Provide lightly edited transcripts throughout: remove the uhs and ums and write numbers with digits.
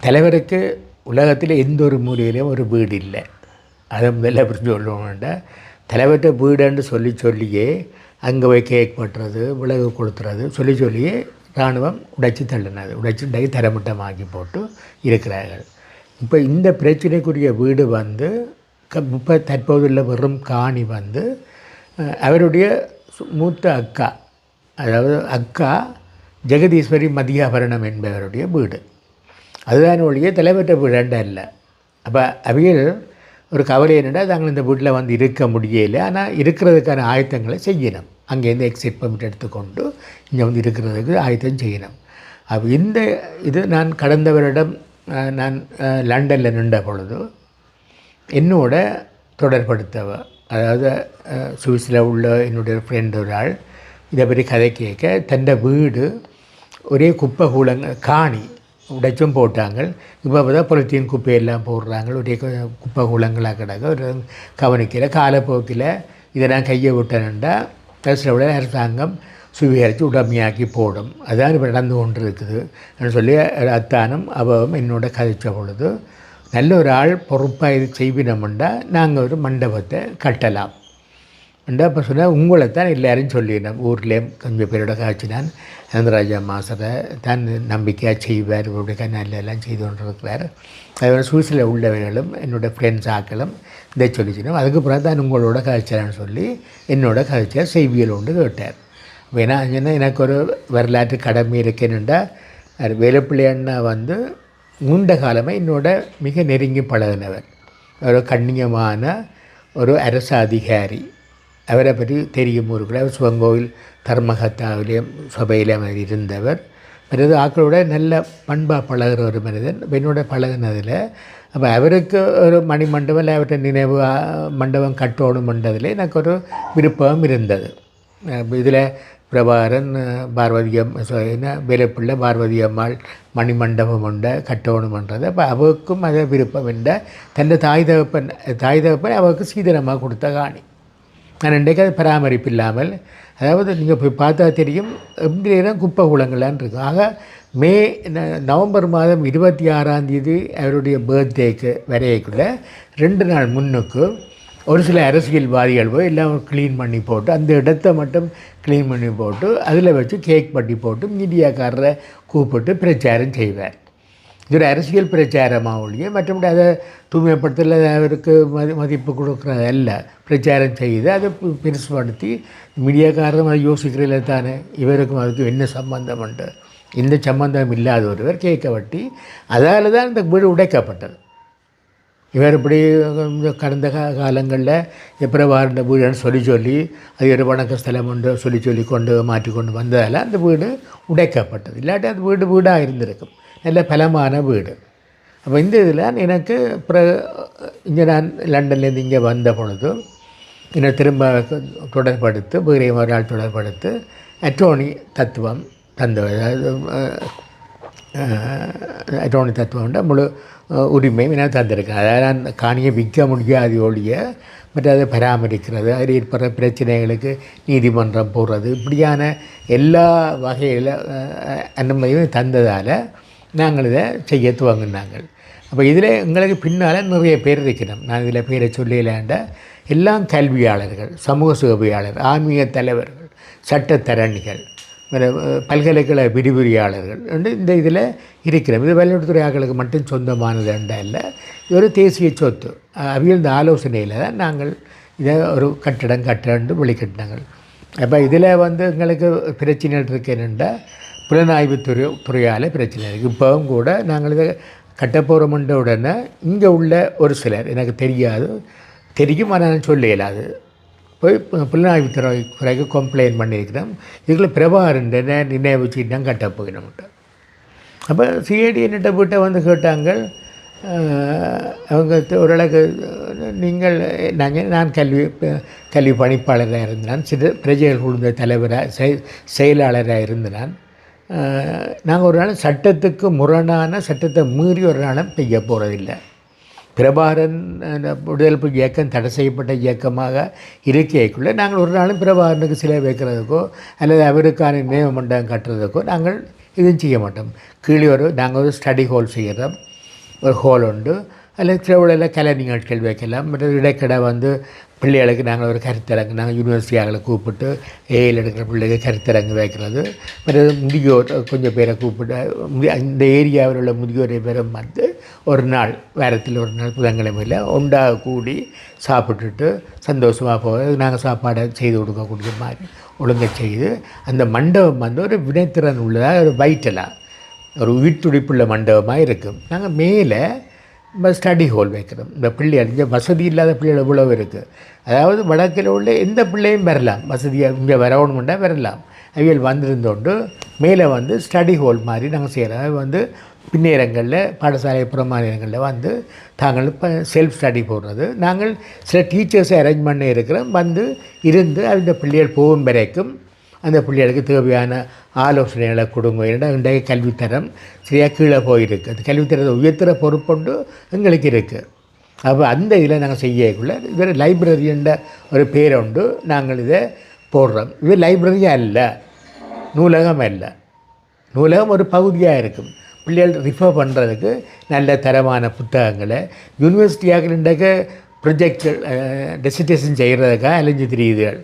தலைவருக்கு உலகத்தில் எந்த ஒரு மூலையிலையும் ஒரு வீடு இல்லை. அதை முதல்ல புரிஞ்சு சொல்லணும்னா தலைவர்கிட்ட வீடுன்னு சொல்லியே அங்கே போய் கேக் வெட்டுறது, விலகு கொளுத்துறது சொல்லியே இராணுவம் உடைச்சி தள்ளினது. உடைச்சி தரமட்டமாக்கி போட்டு இருக்கிறார்கள். இப்போ இந்த பிரச்சனைக்குரிய வீடு வந்து இப்போ தற்போதுள்ள வெறும் காணி வந்து அவருடைய மூத்த அக்கா, அதாவது அக்கா ஜெகதீஸ்வரி மதியாபரணம் என்பவருடைய வீடு. அதுதான் ஒழிய தலைவர்கிட்ட வீடு இல்லை. அப்போ அவையில் ஒரு கவலை என்னென்னா தாங்கள் இந்த வீட்டில் வந்து இருக்க முடியலை, ஆனால் இருக்கிறதுக்கான ஆயத்தங்களை செய்யணும். அங்கேருந்து எக்ஸிட் பர்மிட் எடுத்துக்கொண்டு இங்கே வந்து இருக்கிறதுக்கு ஆயத்தம் செய்யணும். அப்போ இந்த இது நான் கடந்த வருடம் நான் லண்டனில் நின்ற பொழுது என்னோட தொடர்படுத்தவ, அதாவது சுவிஸில் உள்ள என்னுடைய ஃப்ரெண்ட் ஒரு ஆள் இதை பற்றி கதை கேட்க தன்னை வீடு ஒரே குப்பை கூலங்க காணி உடைச்சும் போட்டாங்க. இப்போ தான் பொலித்தீன் குப்பையெல்லாம் போடுறாங்க, ஒரே குப்பை கூலங்களாக கிடக்க ஒரு கவனிக்கல. காலப்போக்கில் இதை நான் கையை விட்டேன்டா விட அரசாங்கம் சுவீகரித்து உடமையாக்கி போடும். அதுதான் இப்போ நடந்து கொண்டு இருக்குது சொல்லி அத்தானும் அவவும் என்னோட கதைச்ச பொழுது நல்ல ஒரு ஆள் பொறுப்பாக இது செய்வினோம்ண்டா நாங்கள் ஒரு மண்டபத்தை கட்டலாம் என்றா. அப்போ சொன்னால் உங்களை தான் எல்லோரும் சொல்லிடணும். ஊர்லேயே கொஞ்சம் பேரோட காய்ச்சினான் சந்திரராஜா மாசரை தான் நம்பிக்கையாக செய்வார், இவருடைய நல்லெல்லாம் செய்து கொண்டிருக்கிறார். அதோட சுவிஸில் உள்ளவர்களும் என்னோடய ஃப்ரெண்ட்ஸ் ஆக்களும் இதை சொல்லிச்சினோம். அதுக்கப்புறம் தான் உங்களோட கதைச்சான்னு சொல்லி என்னோட கதைச்சா செய்வியல் உண்டு கேட்டார். ஏன்னா எனக்கு ஒரு வரலாற்று கடமை இருக்கேன்னுண்டா வேலுப்பிள்ளை அண்ணா வந்து நீண்ட காலமாக என்னோட மிக நெருங்கி பழகினவர், ஒரு கண்ணியமான ஒரு அரசு அதிகாரி. அவரை பற்றி தெரியும். ஊருக்குள்ள அவர் சிவங்கோவில் தர்மகத்தாவிலேயும் சபையிலே அவர் இருந்தவர். பிறகு ஆக்களோட நல்ல பண்பாக பழகிற ஒரு மனிதன். என்னோட பழகினதில் அப்போ அவருக்கு ஒரு மணி மண்டபம் இல்லை அவர்கிட்ட நினைவு மண்டபம் கட்டணுமென்றதில் எனக்கு ஒரு விருப்பம் இருந்தது. இதில் பிரபாகரன் பார்வதியம் வேலுப்பிள்ளை பார்வதி அம்மாள் மணிமண்டபம் உண்ட கட்டணுமன்றது. அப்போ அவருக்கும் அதை விருப்பம் என்ற தன்னை தாய் தகப்பன் அவருக்கு சீதனமாக கொடுத்த காணி. நான் இன்றைக்கு அது பராமரிப்பு இல்லாமல், அதாவது நீங்கள் போய் பார்த்தா தெரியும் எப்படி நேரம் குப்பை குளங்களான் இருக்கும். ஆக நவம்பர் மாதம் 26 அவருடைய பர்த்டேக்கு வரையக்குள்ளே 2 நாள் முன்னுக்கு ஒரு சில அரசியல்வாதிகள் போய் எல்லாம் க்ளீன் பண்ணி போட்டு அந்த இடத்த மட்டும் க்ளீன் பண்ணி போட்டு அதில் வச்சு கேக் பண்ணி போட்டு மீடியாக்காரரை கூப்பிட்டு பிரச்சாரம் செய்வார். இது ஒரு அரசியல் பிரச்சாரமாக ஒழிய மற்றபடி அதை தூய்மைப்படுத்தல அவருக்கு மதிப்பு கொடுக்குறதல்ல. பிரச்சாரம் செய்து அதை பெருசுபடுத்தி மீடியாக்காரரும் அதை யோசிக்கிறதில்ல தானே இவருக்கும் அதுக்கும் என்ன சம்பந்தம் உண்டு. இந்த சம்பந்தம் இல்லாத ஒருவர் கேட்க வட்டி அதால் தான் இந்த வீடு உடைக்கப்பட்டது. இவர் இப்படி கடந்த காலங்களில் எப்படி வாழ்ந்த வீடுன்னு சொல்லி அது ஒரு வணக்க ஸ்தலம் ஒன்று சொல்லி கொண்டு மாற்றிக்கொண்டு வந்ததால் அந்த வீடு உடைக்கப்பட்டது. இல்லாட்டி அந்த வீடாக இருந்திருக்கும், நல்ல பலமான வீடு. அப்போ இந்த இதில் எனக்கு இங்கே நான் லண்டன்லேருந்து இங்கே வந்த பொழுது என்னை திரும்ப தொடர்படுத்து வேறு ஒரு நாள் தொடர்படுத்து அட்டோர்னி தத்துவம் தந்தவர். அதாவது அட்டோர்னி தத்துவம்ன்ற முழு உரிமையும் என்ன தந்திருக்கேன். அதாவது நான் காணியை விற்க முடியாத ஒழிய மற்ற அதை பராமரிக்கிறது, அதில் ஏற்படுற பிரச்சனைகளுக்கு நீதிமன்றம் போடுறது, இப்படியான எல்லா வகையில் அனுமதியும் தந்ததால் நாங்கள் இதை செய்ய துவங்கினாங்க. அப்போ இதில் எங்களுக்கு பின்னால் நிறைய பேர் இருக்கணும். நான் இதில் பேரை சொல்லலாண்ட எல்லாம் கல்வியாளர்கள், சமூக சேவையாளர், ஆன்மீக தலைவர்கள், சட்டத்தரணிகள், பல்கலைக்கழக விரிவுரையாளர்கள் இந்த இதில் இருக்கிறோம். இது வெளியுறவுத்துறை ஆட்களுக்கு மட்டும் சொந்தமானது இல்லை, இது ஒரு தேசிய சொத்து. அவியல் இந்த ஆலோசனையில் தான் நாங்கள் இதை ஒரு கட்டடம் கட்டண்டு வெளிக்கட்டினாங்க. அப்போ இதில் எங்களுக்கு பிரச்சனைகள் இருக்கேன்னுண்டா புலனாய்வு துறையால் பிரச்சனை இருக்குது. இப்போவும் கூட நாங்கள் இதை கட்டப்போகிறோம்ன்ற உடனே இங்கே உள்ள ஒரு சிலர் எனக்கு தெரியும் ஆனால் நான் சொல்ல இயலாது போய் புலனாய்வு துறைக்கு கம்ப்ளைண்ட் பண்ணியிருக்கிறோம். இதுக்குள்ள பிரபாகரன் நினைவு சீட்டாக கட்டப்போகிறோம்ட்டு. அப்போ சிஐடி என்னட்ட வீட்டை வந்து கேட்டாங்க. அவங்க ஓரளவுக்கு நான் கல்வி பணிப்பாளராக இருந்தேன், சிறு பிரஜைகள் குழுந்த தலைவராக செயலாளராக இருந்தேன். நாங்கள் ஒரு நாள் சட்டத்துக்கு முரணான சட்டத்தை மீறி ஒரு நாளும் செய்ய போகிறதில்லை. பிரபாகரன் விடுதலை புலி இயக்கம் தடை செய்யப்பட்ட இயக்கமாக இருக்கைக்குள்ளே நாங்கள் ஒரு நாளும் பிரபாகரனுக்கு சிலை வைக்கிறதுக்கோ அல்லது அவருக்கான நினைவு மண்டபம் கட்டுறதுக்கோ நாங்கள் இதுவும் செய்ய மாட்டோம். கீழே நாங்கள் ஒரு ஸ்டடி ஹால் செய்கிறோம், ஒரு ஹோல் உண்டு. அதில் திருவிழையில் கலை நிகழ்ச்சிகள் வைக்கலாம். மற்றது இடைக்கடை வந்து பிள்ளைகளுக்கு நாங்கள் ஒரு கருத்தரங்கு, நாங்கள் யூனிவர்சிட்டியாகளை கூப்பிட்டு ஏயில் எடுக்கிற பிள்ளைகள் கருத்தரங்கு வைக்கிறது. மற்றது முதியோர் கொஞ்சம் பேரை கூப்பிட்டு இந்த ஏரியாவில் உள்ள முதியோரை பேரும் வந்து ஒரு நாள் வாரத்தில் ஒரு நாள் புதன்கிழமையில் ஒன்றாக கூடி சாப்பிட்டுட்டு சந்தோஷமாக போகிறது. நாங்கள் சாப்பாடை செய்து கொடுக்கக்கூடிய மாதிரி ஒழுங்கை செய்து அந்த மண்டபம் வந்து ஒரு வினைத்திறன் உள்ளதாக ஒரு வைட்டலாக ஒரு உயிர்த்துடிப்புள்ள மண்டபமாக இருக்கும். நாங்கள் மேலே ஸ்டடி ஹால் வைக்கிறோம். இந்த பிள்ளைகள் இங்கே வசதி இல்லாத பிள்ளைகள் எவ்வளவு இருக்குது. அதாவது வடக்கில் உள்ள எந்த பிள்ளையும் வரலாம், வசதியாக இங்கே வரணுமெண்டா வரலாம். அவியல் வந்திருந்தோண்டு மேலே வந்து ஸ்டடி ஹால் மாதிரி நாங்கள் செய்கிறோம். அது வந்து பின்னேரங்களில் பாடசாலை புறமாநிலங்களில் வந்து தாங்கள் இப்போ செல்ஃப் ஸ்டடி போடுறது. நாங்கள் சில டீச்சர்ஸை அரேஞ்ச் பண்ணி இருக்கிறோம். வந்து இருந்து அந்த பிள்ளைகள் போகும் வரைக்கும் அந்த பிள்ளைகளுக்கு தேவையான ஆலோசனைகளை கொடுங்க. ஏன்னா இன்றைய கல்வித்தரம் சரியாக கீழே போயிருக்கு. அந்த கல்வித்தரத்தை உயர்த்துகிற பொறுப்புண்டு எங்களுக்கு இருக்குது. அப்போ அந்த இதில் நாங்கள் செய்யக்குள்ள இவர் லைப்ரரின்ற ஒரு பேரை உண்டு. நாங்கள் இதை போடுறோம். இது லைப்ரரியாக இல்லை, நூலகம் இல்லை. நூலகம் ஒரு பகுதியாக இருக்கும். பிள்ளைகள் ரிஃபர் பண்ணுறதுக்கு நல்ல தரமான புத்தகங்களை யூனிவர்சிட்டியாக இன்றைக்கு ப்ரொஜெக்ட் டெசிடேஷன் செய்கிறதுக்காக அலைஞ்சு தெரியுதுகள்.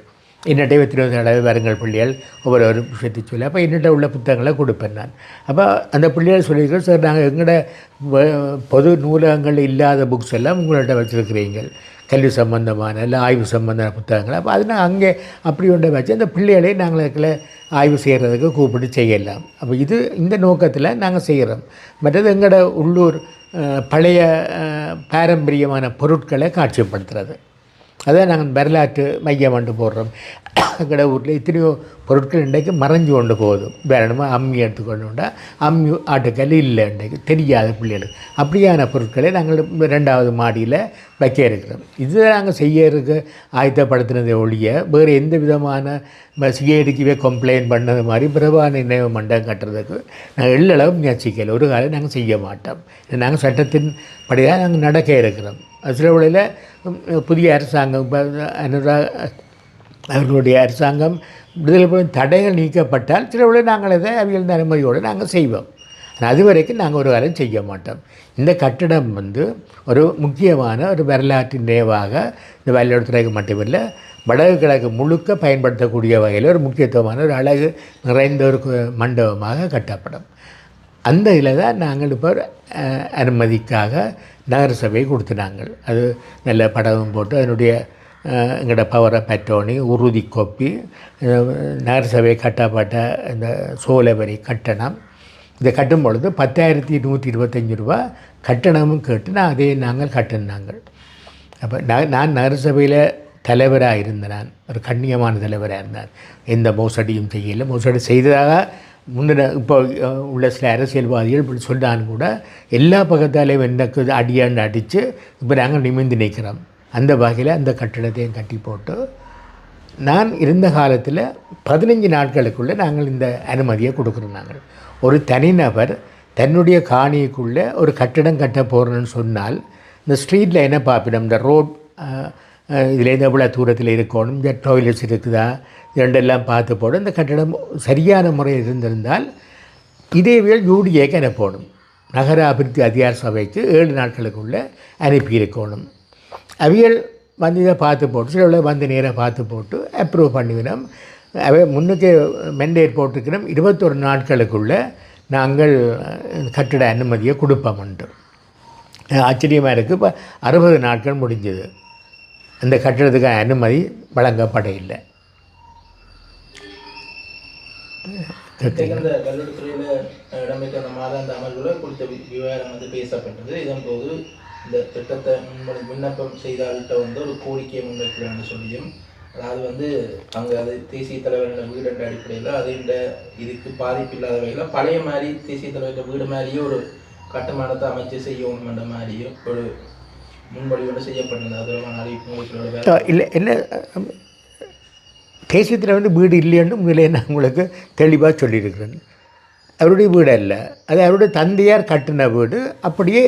என்னட்டை 20 தடவை வருங்கள் பிள்ளைகள் ஒவ்வொரு விஷயத்தை சொல்லி. அப்போ என்னட்ட உள்ள புத்தகங்களை கொடுப்பேன் நான். அப்போ அந்த பிள்ளைகள் சொல்லியிருக்கோம், சார் நாங்கள் எங்களோட பொது நூலகங்கள் இல்லாத புக்ஸ் எல்லாம் உங்கள்கிட்ட வச்சுருக்கிறீங்க, கல்வி சம்பந்தமான இல்லை ஆய்வு சம்பந்தமான புத்தகங்கள். அப்போ அது நான் அங்கே அப்படி ஒன்றை வச்சு அந்த பிள்ளைகளை நாங்கள் அதில் ஆய்வு செய்கிறதுக்கு கூப்பிட்டு செய்யலாம். அப்போ இது இந்த நோக்கத்தில் நாங்கள் செய்கிறோம். மற்றது எங்களோட உள்ளூர் பழைய பாரம்பரியமான பொருட்களை காட்சிப்படுத்துறது. அதான் நாங்கள் வரலாற்று மையம் கொண்டு போடுறோம். எங்களோட ஊரில் இத்தனையோ பொருட்கள் இன்றைக்கு மறைஞ்சு கொண்டு போதும். வேணுமா அம்மி எடுத்துக்கொண்டுண்டா அம்மி ஆட்டுக்கல் இல்லை இன்றைக்கு தெரியாத பிள்ளைகளுக்கு. அப்படியான பொருட்களை நாங்கள் 2வது மாடியில் வைக்க இருக்கிறோம். இது நாங்கள் செய்ய இருக்க ஆயத்தப்படுத்தினதை ஒழிய வேறு எந்த விதமான சிஐடிக்குவே கம்ப்ளைண்ட் பண்ணது மாதிரி பிரபான நினைவு மண்டபம் கட்டுறதுக்கு நாங்கள் எள்ளளவு முயற்சிக்கல. ஒரு காலம் நாங்கள் செய்ய மாட்டோம். நாங்கள் சட்டத்தின் படிதான் நாங்கள் நடக்க இருக்கிறோம். சில வழியில் புதிய அரசாங்கம் இப்போ அவர்களுடைய அரசாங்கம் விடுதலை போய் தடைகள் நீக்கப்பட்டால் சில வழியில் நாங்கள் இதை அவியல் அனுமதியோடு நாங்கள் செய்வோம். அது வரைக்கும் நாங்கள் ஒரு காலம் செய்ய மாட்டோம். இந்த கட்டிடம் வந்து ஒரு முக்கியமான ஒரு வரலாற்று நினைவாக இந்த வயலோடத்துறைக்கு மட்டுமில்லை வடக்கு கிழக்கு முழுக்க பயன்படுத்தக்கூடிய வகையில் ஒரு முக்கியத்துவமான ஒரு அழகு நிறைந்த ஒரு மண்டபமாக கட்டப்படும். அந்த இதில் தான் நாங்கள் இப்போ அனுமதிக்காக நகர சபையை கொடுத்துனாங்க. அது நல்ல படமும் போட்டு அதனுடைய எங்களோட பவரை பற்றோனி உறுதி கோப்பி நகர சபையை கட்டப்பட்ட இந்த சோழவரி கட்டணம் இதை கட்டும் பொழுது 10,125 ரூபா கட்டணமும் கேட்டு அதே நாங்கள் கட்டினாங்க. அப்போ நான் நகர சபையில் தலைவராக இருந்தேன். நான் ஒரு கண்ணியமான தலைவராக இருந்தேன். எந்த மோசடியும் செய்யலை. மோசடி செய்ததாக முன்ன இப்போ உள்ள சில அரசியல்வாதிகள் இப்படி சொல்கிறான்னு கூட எல்லா பக்கத்தாலையும் எனக்கு அடியாண்டு அடித்து இப்போ நாங்கள் நிமிர்ந்து நிற்கிறோம். அந்த வகையில் அந்த கட்டிடத்தையும் கட்டி போட்டு நான் இருந்த காலத்தில் 15 நாட்களுக்குள்ளே நாங்கள் இந்த அனுமதியை கொடுக்குறோம். நாங்கள் ஒரு தனிநபர் தன்னுடைய காணிக்குள்ளே ஒரு கட்டிடம் கட்ட போகிறோன்னு சொன்னால் இந்த ஸ்ட்ரீட்டில் என்ன பார்ப்பினோம், இந்த ரோட் இதுலேருந்து எவ்வளோ தூரத்தில் இருக்கணும், இந்த டாய்லெட்ஸ் இருக்குதா, இரண்டெல்லாம் பார்த்து போடும். இந்த கட்டடம் சரியான முறையில் இருந்திருந்தால் இதேவேள் யூடிஏக்கு அனுப்பணும். நகர அபிவிருத்தி அதிகார சபைக்கு 7 நாட்களுக்குள்ளே அனுப்பியிருக்கணும். அவியல் வந்து இதை பார்த்து போட்டு சில வந்து நேராக பார்த்து போட்டு அப்ரூவ் பண்ணிவினோம். அவை முன்னுக்கு மெண்டேட் போட்டுக்கிறோம். 21 நாட்களுக்குள்ளே நாங்கள் கட்டிட அனுமதியை கொடுப்போம்ட்டு. ஆச்சரியமாக இருக்குது. இப்போ 60 நாட்கள் முடிஞ்சது, அந்த கட்டிடத்துக்கு அனுமதி வழங்கப்பட இல்லை. கல்லூரித்துறையில் இடம்பெற்ற அந்த மாதாந்த அமர்வுகள் குறித்த விவகாரம் வந்து பேசப்பட்டது. இதன் போது இந்த திட்டத்தை விண்ணப்பம் செய்தால்கிட்ட வந்து ஒரு கோரிக்கையை முன்வைக்கலான்னு சொல்லியும், அதாவது வந்து அங்கே அது தேசிய தலைவரோட வீடு என்ற அடிப்படையில் அது இந்த இதுக்கு பாதிப்பு இல்லாத வகையில் பழைய மாதிரி தேசிய தலைவரோட வீடு மாதிரியே ஒரு கட்டுமானத்தை அமைச்சு செய்யணும் என்ற மாதிரியும் ஒரு முன்மொழிவோடு செய்யப்பட்டது. அதோட அறிவிப்பு இல்லை என்ன தேசியத்தில் வந்து வீடு இல்லைன்னு முதலே நான் உங்களுக்கு தெளிவாக சொல்லியிருக்கிறேன். அவருடைய வீடு அல்ல, அது அவருடைய தந்தையார் கட்டின வீடு. அப்படியே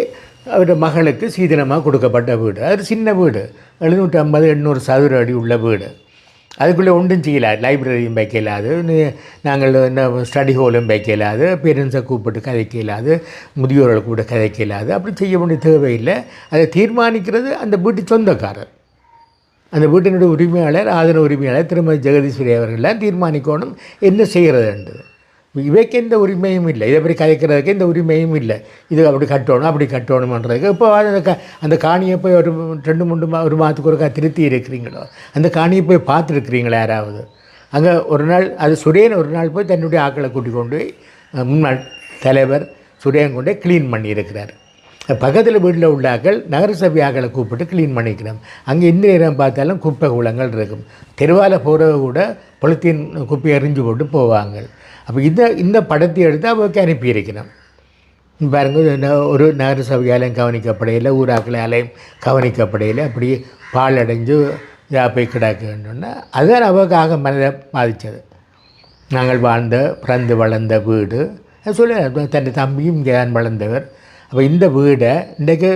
அவருடைய மகளுக்கு சீதனமாக கொடுக்கப்பட்ட வீடு. அது சின்ன வீடு, 750-800 சதுர அடி உள்ள வீடு. அதுக்குள்ளே ஒன்றும் செய்யலாது, லைப்ரரியும் வைக்க இயலாது, நாங்கள் என்ன ஸ்டடி ஹாலும் வைக்க இயலாது, பேரண்ட்ஸை கூப்பிட்டு கதைக்க இயலாது, முதியோர்களை கூட கதைக்க இயலாது. அப்படி செய்ய வேண்டிய தேவையில்லை. அதை தீர்மானிக்கிறது அந்த வீட்டு சொந்தக்காரர், அந்த வீட்டினுடைய உரிமையாளர், ஆதரவு உரிமையாளர் திருமதி ஜெகதீஸ்வரி அவர்கள்லாம் தீர்மானிக்கணும் என்ன செய்கிறதுன்றது. இவைக்கு எந்த உரிமையும் இல்லை, இதை அப்படி கதைக்கிறதுக்கு எந்த உரிமையும் இல்லை. இது அப்படி கட்டணும் அப்படி கட்டணுமன்றதுக்கு இப்போ அந்த காணியை போய் ஒரு 2-3 ஒரு மாதத்துக்கு ஒருக்கா திருத்தி இருக்கிறீங்களோ, அந்த காணியை போய் பார்த்துருக்குறீங்களா யாராவது? அங்கே ஒரு நாள் அது சுரேன் ஒரு நாள் போய் தன்னுடைய ஆக்களை கூட்டிக் கொண்டு போய் முன்னாள் தலைவர் சுரேன் கொண்டே க்ளீன் பண்ணியிருக்கிறார். பக்கத்தில் வீட்டில் உள்ள ஆக்கள் நகரசபை ஆக்களை கூப்பிட்டு க்ளீன் பண்ணிக்கிறோம். அங்கே எந்த நேரம் பார்த்தாலும் குப்பை குளங்கள் இருக்கும். தெருவால் போகிறவங்க கூட பொலித்தீன் குப்பையை எறிஞ்சு போட்டு போவாங்க. அப்போ இந்த படத்தை எடுத்து அவருக்கு அனுப்பியிருக்கணும். பாருங்க, ஒரு நகரசபையாலையும் கவனிக்கப்படையில், ஊராக்களாலையும் கவனிக்கப்படையில் அப்படி பாலடைஞ்சு இதாக போய் கிடக்குன்னா அதுதான் அவருக்காக மனதை பாதித்தது. நாங்கள் பிறந்து வளர்ந்த வீடு சொல்ல தன் தம்பியும் இங்கே தான் வளர்ந்தவர். அப்போ இந்த வீடை இன்றைக்கு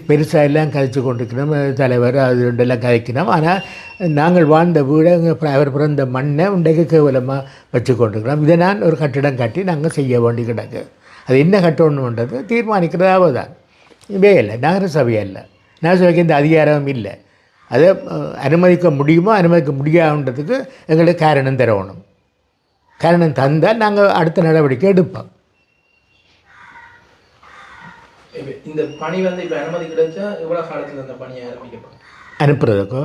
பெருசாக எல்லாம் கதைச்சு கொண்டிருக்கிறோம், தலைவர் அது ரெண்டெல்லாம் கதைக்கிறோம். ஆனால் நாங்கள் வாழ்ந்த வீடை அவர் பிறந்த மண்ணை இன்றைக்கு கேவலமாக வச்சு கொண்டிருக்கிறோம். இதை நான் ஒரு கட்டிடம் கட்டி நாங்கள் செய்ய வேண்டி கிடக்கு. அது என்ன கட்டணுன்றது தீர்மானிக்கிறதாவோ தான். இவே இல்லை, நகரசபை இல்லை, நகரசபைக்கு இந்த அதிகாரம் இல்லை. அதை அனுமதிக்க முடியுமோ அனுமதிக்க முடியாதுன்றதுக்கு எங்களுக்கு காரணம் தரணும். காரணம் தந்தால் நாங்கள் அடுத்த நடவடிக்கை எடுப்போம். இந்த பணி வந்து இப்போ அனுமதி கிடைச்சா எவ்வளோ காலத்தில் அந்த பணியை ஆரம்பிக்கப்படும்? அனுப்புறதுக்கோ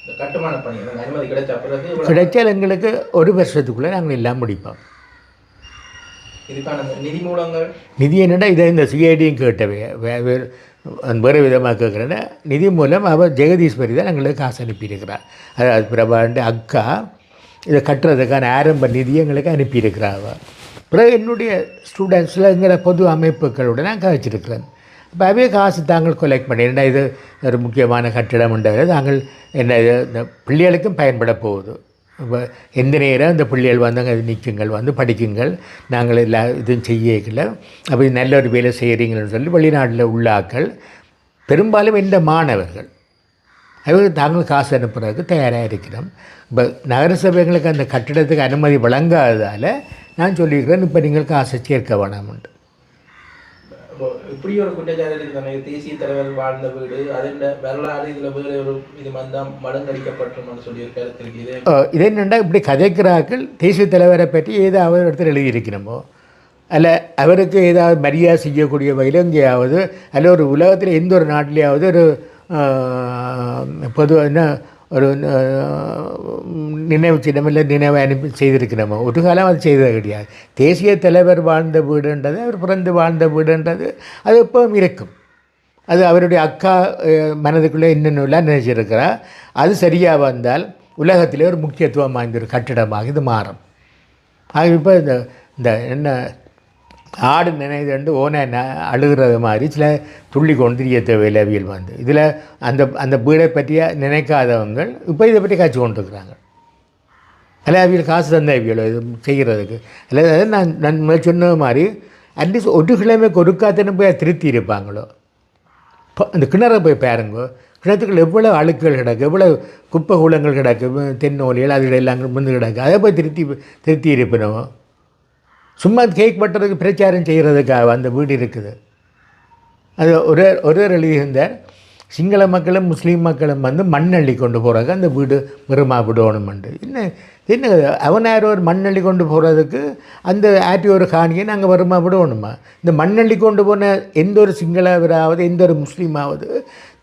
இந்த கட்டுமான பணி அனுமதி கிடைச்சா பிறகு கிடைச்சால் எங்களுக்கு 1 வருஷத்துக்குள்ளே நாங்கள் எல்லாம் முடிப்போம். இதுக்கான நிதி மூலங்கள் நிதி என்னென்னா இதை இந்த சிஐடியும் கேட்டவை வேறு விதமாக கேட்குறேன்னா நிதி மூலம் அவர் ஜெகதீஸ்வரி தான் எங்களுக்கு காசு அனுப்பியிருக்கிறார். அதாவது பிரபாண்ட அக்கா இதை கட்டுறதுக்கான ஆரம்ப நிதி எங்களுக்கு அனுப்பியிருக்கிறாள். பிறகு என்னுடைய ஸ்டூடெண்ட்ஸில் எங்களை பொது அமைப்புகளோடு நான் கழிச்சிருக்கிறேன். இப்போ அவே காசு தாங்கள் கொலெக்ட் பண்ணி என்ன இது ஒரு முக்கியமான கட்டிடம்ன்றது தாங்கள் என்ன இது இந்த பிள்ளைகளுக்கும் பயன்பட போகுது. இப்போ எந்த நேரம் இந்த பிள்ளைகள் வந்து அங்கே நிற்குங்கள், வந்து படிக்குங்கள், நாங்கள் எல்லா இதுவும் செய்யல. அப்படி நல்ல ஒரு வேலை செய்கிறீங்கன்னு சொல்லி வெளிநாட்டில் உள்ள ஆக்கள் பெரும்பாலும் இந்த மாணவர்கள் அவர்கள் தாங்கள் காசு அனுப்புறதுக்கு தயாராக இருக்கிறோம். இப்போ நகரசபைகளுக்கு அந்த கட்டிடத்துக்கு அனுமதி வழங்காததால் நான் சொல்லியிருக்கிறேன், இப்போ நீங்கள் காசை சேர்க்க வேணாம்ன்ட்டு. இப்படி ஒரு குற்றச்சாட்டு தேசிய தலைவர் வாழ்ந்த வீடு அதன் வரலாறு இதில் வேறு ஒரு இது வந்தால் மடங்கடிக்கப்பட்டோம்னு சொல்லி ஒரு கருத்து இருக்குது. இது என்னென்னா இப்படி கதைக்கிறார்கள் தேசிய தலைவரை பற்றி ஏதாவது இடத்துல எழுதியிருக்கணுமோ, அல்ல அவருக்கு ஏதாவது மரியாதை செய்யக்கூடிய வகையில் எங்கேயாவது அல்ல ஒரு உலகத்தில் எந்த ஒரு நாட்டிலேயாவது ஒரு பொதுவாக ஒரு நினைவு சின்னம் இல்லை நினைவை அனுப்பி செய்திருக்கிறோமோ? ஒரு காலம் அது செய்தது கிடையாது. தேசிய தலைவர் வாழ்ந்த வீடுன்றது, அவர் பிறந்து வாழ்ந்த வீடுன்றது அது எப்பவும் இருக்கும். அது அவருடைய அக்கா மனதுக்குள்ளே என்னென்னலாம் நினைச்சிருக்கிறார். அது சரியாக வந்தால் உலகத்திலே ஒரு முக்கியத்துவம் வாய்ந்த ஒரு கட்டிடமாக இது மாறும். ஆக இப்போ இந்த என்ன ஆடு நினைதுண்டு ஓனை அழுகிறது மாதிரி சில துள்ளி கொண்டிரிய தேவையிலவியல் வந்து இதில் அந்த வீடை பற்றிய நினைக்காதவங்க இப்போ இதை பற்றி காய்ச்சி கொண்டிருக்கிறாங்க. அல்ல அவியல் காசு தந்த அவியல் இது செய்கிறதுக்கு அல்ல நான் சொன்ன மாதிரி அட்லீஸ்ட் ஒரு கிழமை ஒருக்காத்தனை போய் திருத்தி இருப்பாங்களோ. இப்போ அந்த கிணறை போய் பாருங்கோ, கிணத்துக்குள்ள எவ்வளோ அழுக்குகள் கிடக்கு, எவ்வளோ குப்பை கூலங்கள் கிடக்கு, தென்னோலிகள் அதில் எல்லாம் முந்து கிடக்கு, அதை போய் திருத்தி இருப்பினோம். சும்மா கேக் பட்டுறதுக்கு பிரச்சாரம் செய்கிறதுக்காக அந்த வீடு இருக்குது. அது ஒரு எழுதியிருந்தார், சிங்கள மக்களும் முஸ்லீம் மக்களும் வந்து மண்ணள்ளி கொண்டு போகிறாங்க அந்த வீடு வெறுமா விடணுமெண்டு. என்ன அவன் யாரோ ஒரு மண்ணள்ளி கொண்டு போகிறதுக்கு அந்த ஆட்டி ஒரு காணியை நாங்கள் வருமா விடணுமா? இந்த மண்ணள்ளி கொண்டு போன எந்த ஒரு சிங்களவராவது எந்த ஒரு முஸ்லீமாவது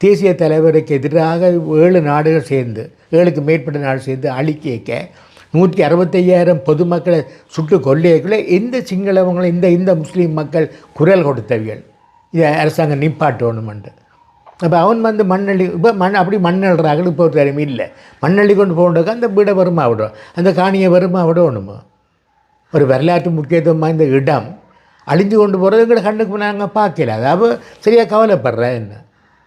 தேசிய தலைவருக்கு எதிராக 7 நாடுகள் சேர்ந்து 7க்கு மேற்பட்ட நாடு சேர்ந்து அழிக்க 165,000 பொதுமக்களை சுட்டு கொள்ளைக்குள்ளே எந்த சிங்களவங்களும் இந்த முஸ்லீம் மக்கள் குரல் கொடுத்தவியல் இதை அரசாங்கம் நிப்பாட்டணுமெண்டு. அப்போ அவன் வந்து மண்ணள்ளி இப்போ அப்படி மண்ணள்ளுறாங்க. இப்போ ஒரு தரமே இல்லை, மண்ணள்ளி கொண்டு போகணுக்கா அந்த வீடை வருமா விடும், அந்த காணியை வருமா விடணுமோ? ஒரு வரலாற்று முக்கியத்துவம் வாய்ந்த இடம் அழிஞ்சு கொண்டு போகிறது எங்களை கண்ணுக்கு நாங்கள் பார்க்கல. அதாவது சரியாக கவலைப்படுறேன். என்ன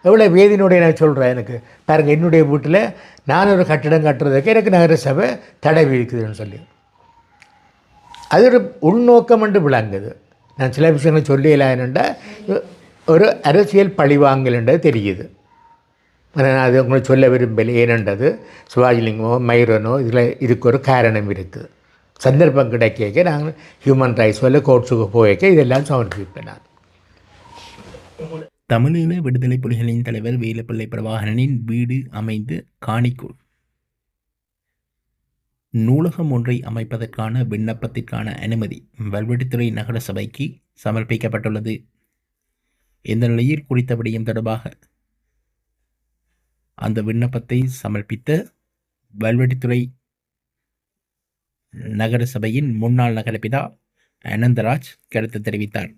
எவ்வளோ வேதினுடைய நான் சொல்கிறேன். எனக்கு பாருங்கள், என்னுடைய வீட்டில் நான் ஒரு கட்டிடம் கட்டுறதுக்கு எனக்கு நகரசபை தடை விதிக்குதுன்னு சொல்லி அது ஒரு உள்நோக்கம் என்று விளங்குது. நான் சில விஷயங்களை சொல்லிடலான்டா ஒரு அரசியல் பழிவாங்கல்ன்றது தெரியுது. ஆனால் நான் அது உங்களுக்கு சொல்ல விரும்பலை. ஏனென்றது சிவாஜிலிங்கமோ மைரனோ இதுக்கு ஒரு காரணம் இருக்குது. சந்தர்ப்பம் கிடைக்க நாங்கள் ஹியூமன் ரைட்ஸ் இல்லை கோர்ட்ஸுக்கு போய்க்க இதெல்லாம் சமர்ப்பிப்பேன் நான். தமிழீழ விடுதலை புலிகளின் தலைவர் வேலுப்பிள்ளை பிரபாகரனின் வீடு அமைந்து காணிக்கூர் நூலகம் ஒன்றை அமைப்பதற்கான விண்ணப்பத்திற்கான அனுமதி வல்வெட்டித்துறை நகர சபைக்கு சமர்ப்பிக்கப்பட்டுள்ளது. இந்த நிலையில் குறித்த விடயம் தொடர்பாக அந்த விண்ணப்பத்தை சமர்ப்பித்த வல்வெட்டித்துறை நகர சபையின் முன்னாள் நகரபிதா அனந்தராஜ் கருத்து தெரிவித்தார்.